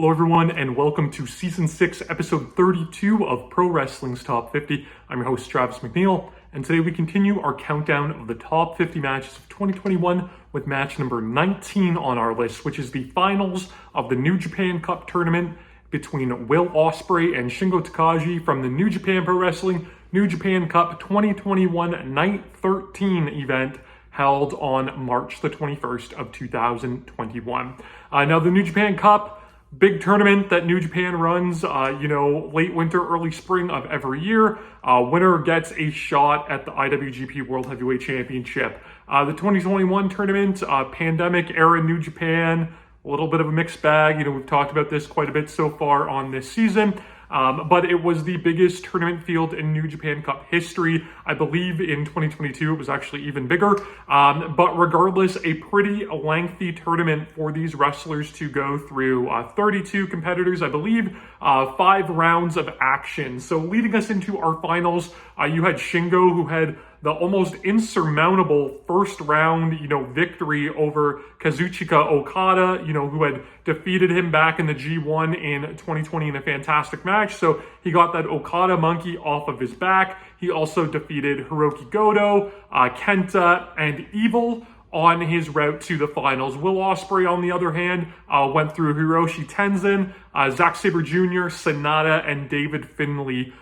Hello everyone and welcome to Season 6, Episode 32 of Pro Wrestling's Top 50. I'm your host Travis McNeil, and today we continue our countdown of the top 50 matches of 2021 with match number 19 on our list, which is the finals of the New Japan Cup tournament between Will Ospreay and Shingo Takagi from the New Japan Pro Wrestling New Japan Cup 2021 Night 13 event held on March the 21st of 2021. Now the New Japan Cup, big tournament that New Japan runs, late winter, early spring of every year. Winner gets a shot at the IWGP World Heavyweight Championship. The 2021 tournament, pandemic era New Japan, a little bit of a mixed bag. We've talked about this quite a bit so far on this season. But it was the biggest tournament field in New Japan Cup history. I believe in 2022 it was actually even bigger. But regardless, a pretty lengthy tournament for these wrestlers to go through. 32 competitors, I believe, 5 rounds of action. So leading us into our finals, you had Shingo, who had the almost insurmountable first round, victory over Kazuchika Okada, who had defeated him back in the G1 in 2020 in a fantastic match. So he got that Okada monkey off of his back. He also defeated Hiroki Goto, Kenta, and Evil on his route to the finals. Will Ospreay, on the other hand, went through Hiroshi Tenzan, Zack Sabre Jr., Sonata, and David Finlay.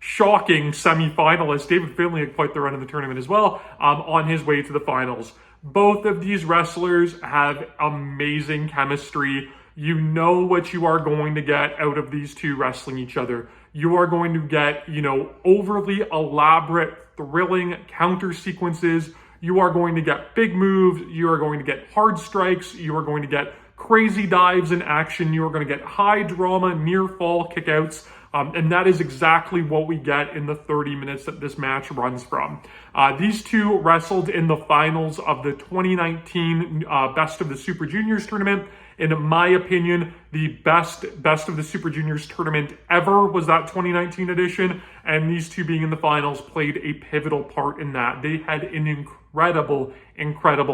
Shocking semi-finalist. David Finlay had quite the run in the tournament as well, on his way to the finals. Both of these wrestlers have amazing chemistry. You know what you are going to get out of these two wrestling each other. You are going to get, overly elaborate, thrilling counter sequences. You are going to get big moves. You are going to get hard strikes. You are going to get crazy dives in action. You are going to get high drama, near fall kickouts. And that is exactly what we get in the 30 minutes that this match runs from. These two wrestled in the finals of the 2019 Best of the Super Juniors tournament. In my opinion, the best of the Super Juniors tournament ever was that 2019 edition. And these two being in the finals played a pivotal part in that. They had an incredible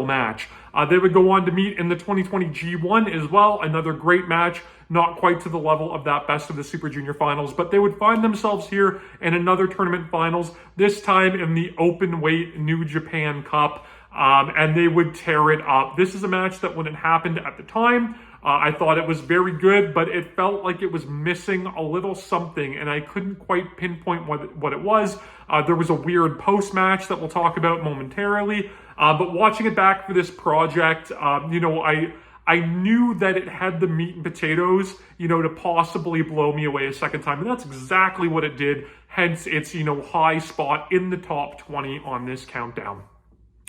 match. They would go on to meet in the 2020 G1 as well. Another great match. Not quite to the level of that Best of the Super Junior finals, but they would find themselves here in another tournament finals, this time in the open weight New Japan Cup, and they would tear it up. This is a match that when it happened at the time, I thought it was very good, but it felt like it was missing a little something, and I couldn't quite pinpoint what it was. There was a weird post-match that we'll talk about momentarily, but watching it back for this project, I knew that it had the meat and potatoes, to possibly blow me away a second time. And that's exactly what it did. Hence its, high spot in the top 20 on this countdown.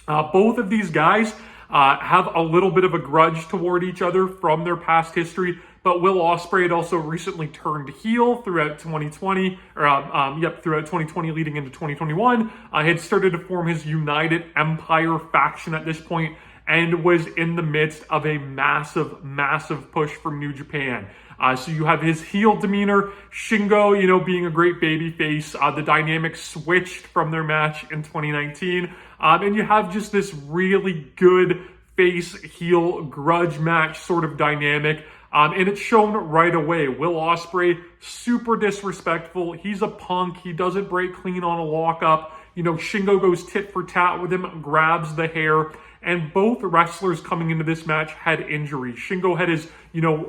Both of these guys have a little bit of a grudge toward each other from their past history. But Will Ospreay had also recently turned heel throughout 2020, throughout 2020 leading into 2021. Had started to form his United Empire faction at this point, and was in the midst of a massive push from New Japan. So you have his heel demeanor, Shingo, being a great baby face. The dynamic switched from their match in 2019. And you have just this really good face-heel grudge match sort of dynamic. And it's shown right away. Will Ospreay, super disrespectful. He's a punk. He doesn't break clean on a lockup. Shingo goes tit for tat with him, grabs the hair. And both wrestlers coming into this match had injuries. Shingo had his,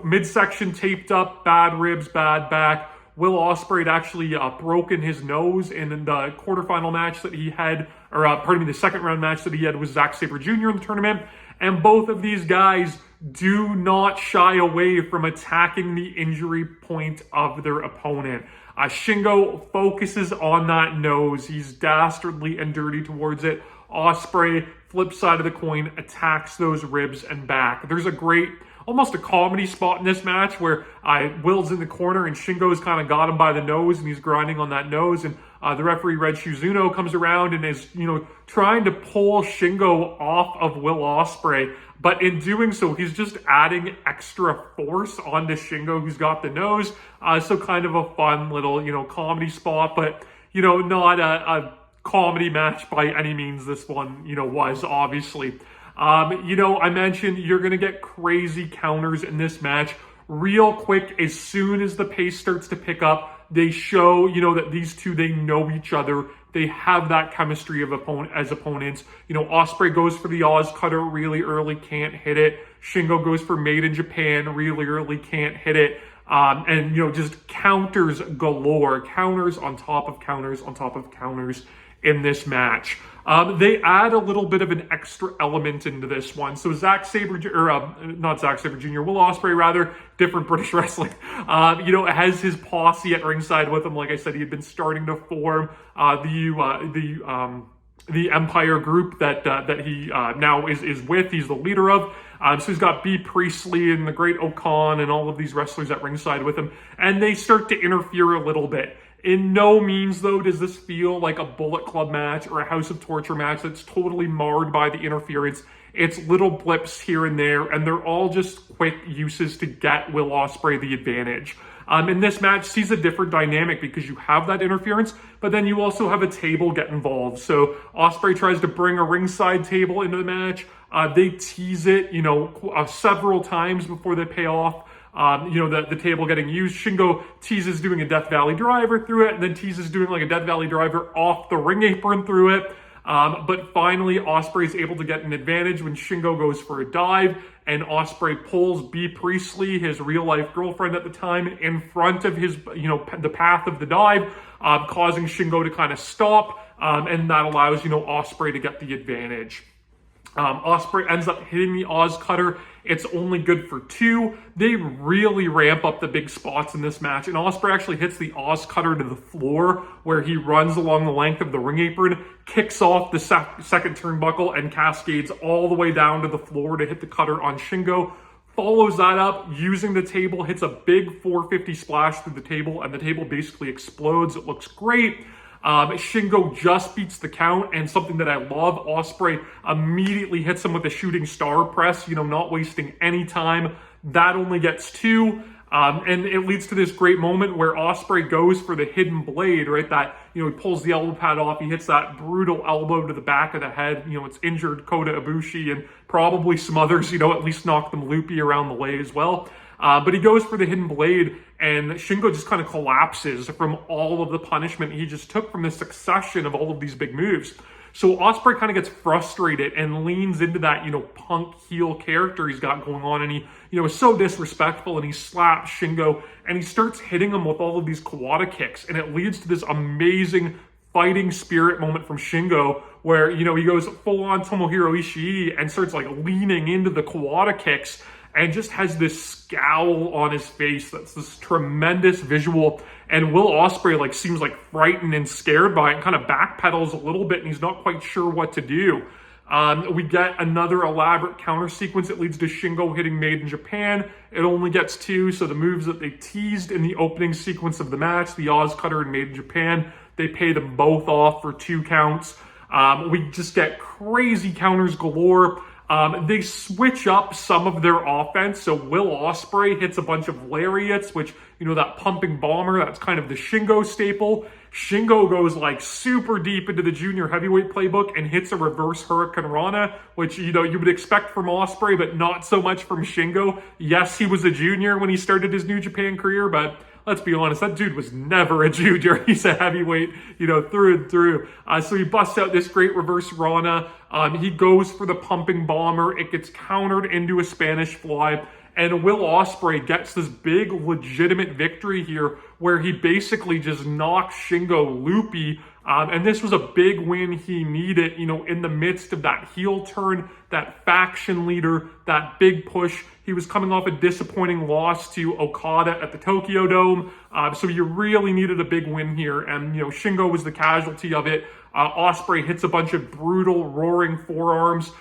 midsection taped up, bad ribs, bad back. Will Ospreay had actually broken his nose in the quarterfinal match that he had, the second round match that he had with Zack Sabre Jr. in the tournament. And both of these guys do not shy away from attacking the injury point of their opponent. Shingo focuses on that nose. He's dastardly and dirty towards it. Ospreay, flip side of the coin, attacks those ribs and back. There's a great, almost a comedy spot in this match where Will's in the corner and Shingo's kind of got him by the nose and he's grinding on that nose, and the referee Red Shizuno comes around and is, trying to pull Shingo off of Will Ospreay. But in doing so, he's just adding extra force onto Shingo, who's got the nose. So kind of a fun little, comedy spot, but, not a comedy match by any means. This one, was obviously. I mentioned you're going to get crazy counters in this match. Real quick, as soon as the pace starts to pick up, they show, that these two, they know each other. They have that chemistry as opponents. Ospreay goes for the Oz cutter really early, can't hit it. Shingo goes for Made in Japan really early, can't hit it. And just counters galore, counters on top of counters on top of counters in this match. They add a little bit of an extra element into this one. So Zack Sabre, not Zack Sabre Jr., Will Ospreay rather, different British wrestling, has his posse at ringside with him. Like I said, he had been starting to form the Empire group that he now is with. He's the leader of. So he's got B. Priestley and the Great Okan and all of these wrestlers at ringside with him. And they start to interfere a little bit. In no means, though, does this feel like a Bullet Club match or a House of Torture match that's totally marred by the interference. It's little blips here and there, and they're all just quick uses to get Will Ospreay the advantage. In this match, sees a different dynamic because you have that interference, but then you also have a table get involved. So Ospreay tries to bring a ringside table into the match. They tease it, several times before they pay off. The table getting used. Shingo teases doing a Death Valley driver through it, and then teases doing like a Death Valley driver off the ring apron through it. But finally, Ospreay is able to get an advantage when Shingo goes for a dive, and Ospreay pulls B. Priestley, his real-life girlfriend at the time, in front of his, the path of the dive, causing Shingo to kind of stop, and that allows, Ospreay to get the advantage. Ospreay ends up hitting the Oz cutter. It's only good for 2. They really ramp up the big spots in this match, and Ospreay actually hits the Oz cutter to the floor, where he runs along the length of the ring apron, kicks off the second turnbuckle, and cascades all the way down to the floor to hit the cutter on Shingo. Follows that up using the table, hits a big 450 splash through the table, and the table basically explodes. It looks great. Shingo just beats the count, and something that I love, Ospreay immediately hits him with a shooting star press, not wasting any time. That only gets 2, and it leads to this great moment where Ospreay goes for the hidden blade, right? That, he pulls the elbow pad off, he hits that brutal elbow to the back of the head, it's injured Kota Ibushi and probably some others, at least knock them loopy around the way as well. But he goes for the hidden blade, and Shingo just kind of collapses from all of the punishment he just took from the succession of all of these big moves. So Ospreay kind of gets frustrated and leans into that, punk heel character he's got going on, and he, is so disrespectful, and he slaps Shingo, and he starts hitting him with all of these Kawada kicks, and it leads to this amazing fighting spirit moment from Shingo, where, he goes full-on Tomohiro Ishii and starts, leaning into the Kawada kicks, and just has this scowl on his face that's this tremendous visual. And Will Ospreay seems frightened and scared by it, and kind of backpedals a little bit, and he's not quite sure what to do. We get another elaborate counter sequence that leads to Shingo hitting Made in Japan. It only gets 2, so the moves that they teased in the opening sequence of the match, the Oz Cutter and Made in Japan, they pay them both off for 2 counts. We just get crazy counters galore. They switch up some of their offense. So Will Ospreay hits a bunch of lariats, which, that pumping bomber, that's kind of the Shingo staple. Shingo goes super deep into the junior heavyweight playbook and hits a reverse Hurricane Rana, which, you would expect from Ospreay, but not so much from Shingo. Yes, he was a junior when he started his New Japan career, but let's be honest, that dude was never a junior. He's a heavyweight, through and through. So he busts out this great reverse Rana. He goes for the pumping bomber. It gets countered into a Spanish fly. And Will Ospreay gets this big legitimate victory here where he basically just knocks Shingo loopy. And this was a big win he needed, in the midst of that heel turn, that faction leader, that big push. He was coming off a disappointing loss to Okada at the Tokyo Dome. So you really needed a big win here. And, Shingo was the casualty of it. Ospreay hits a bunch of brutal, roaring forearms,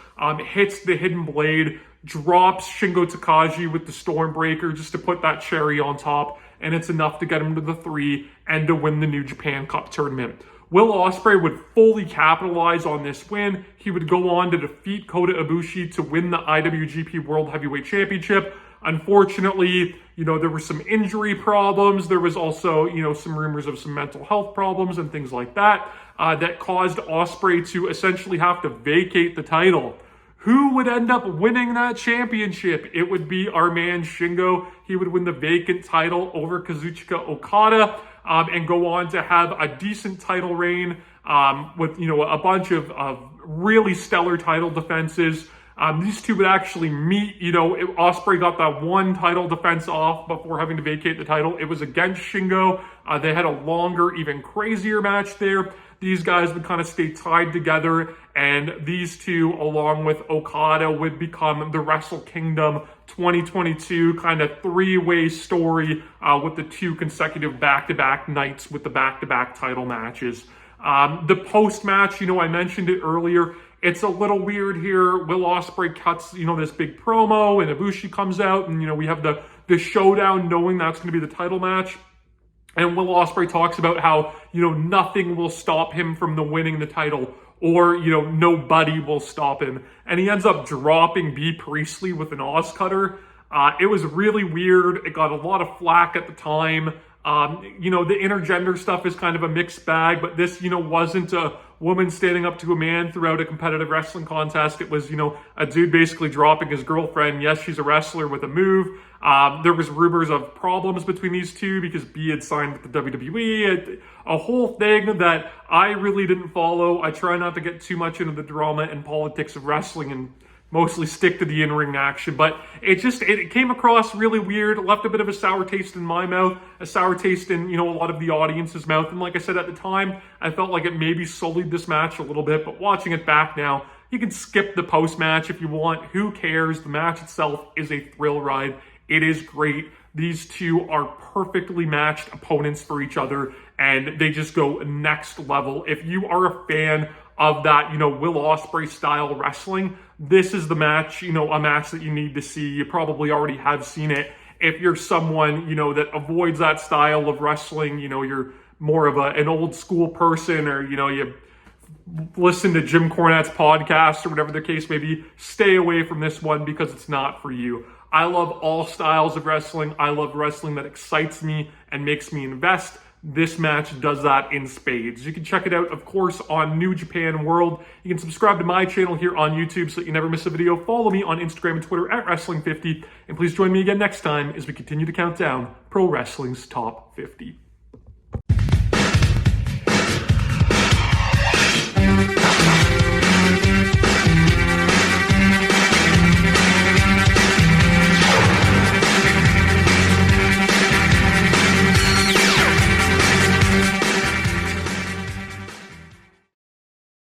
hits the hidden blade, drops Shingo Takagi with the Stormbreaker just to put that cherry on top. And it's enough to get him to the 3 and to win the New Japan Cup tournament. Will Ospreay would fully capitalize on this win. He would go on to defeat Kota Ibushi to win the IWGP World Heavyweight Championship. Unfortunately, there were some injury problems. There was also, some rumors of some mental health problems and things like that, that caused Ospreay to essentially have to vacate the title. Who would end up winning that championship? It would be our man Shingo. He would win the vacant title over Kazuchika Okada and go on to have a decent title reign with, a bunch of really stellar title defenses. These two would actually meet. Ospreay got that one title defense off before having to vacate the title. It was against Shingo. They had a longer, even crazier match there. These guys would kind of stay tied together, and these two, along with Okada, would become the Wrestle Kingdom 2022 kind of three-way story with the two consecutive back-to-back nights with the back-to-back title matches. The post-match, I mentioned it earlier, it's a little weird here. Will Ospreay cuts, this big promo, and Ibushi comes out, and, we have the showdown knowing that's going to be the title match. And Will Ospreay talks about how, nothing will stop him from winning the title, or, nobody will stop him. And he ends up dropping B. Priestley with an Oz cutter. It was really weird. It got a lot of flack at the time. The intergender stuff is kind of a mixed bag, but this, wasn't a woman standing up to a man throughout a competitive wrestling contest. It was, a dude basically dropping his girlfriend. Yes, she's a wrestler with a move. There was rumors of problems between these two because B had signed with the WWE. A whole thing that I really didn't follow. I try not to get too much into the drama and politics of wrestling and mostly stick to the in-ring action, but it came across really weird, left a bit of a sour taste in my mouth, a sour taste in, a lot of the audience's mouth, and like I said at the time, I felt like it maybe sullied this match a little bit, but watching it back now, you can skip the post-match if you want, who cares, the match itself is a thrill ride, it is great, these two are perfectly matched opponents for each other, and they just go next level. If you are a fan of that, Will Ospreay style wrestling, this is the match, a match that you need to see. You probably already have seen it. If you're someone, that avoids that style of wrestling, you're more of an old school person, or, you listen to Jim Cornette's podcast or whatever the case may be, stay away from this one because it's not for you. I love all styles of wrestling. I love wrestling that excites me and makes me invest. This match does that in spades. You can check it out, of course, on New Japan World. You can subscribe to my channel here on YouTube so that you never miss a video. Follow me on Instagram and Twitter at Wrestling50. And please join me again next time as we continue to count down Pro Wrestling's Top 50.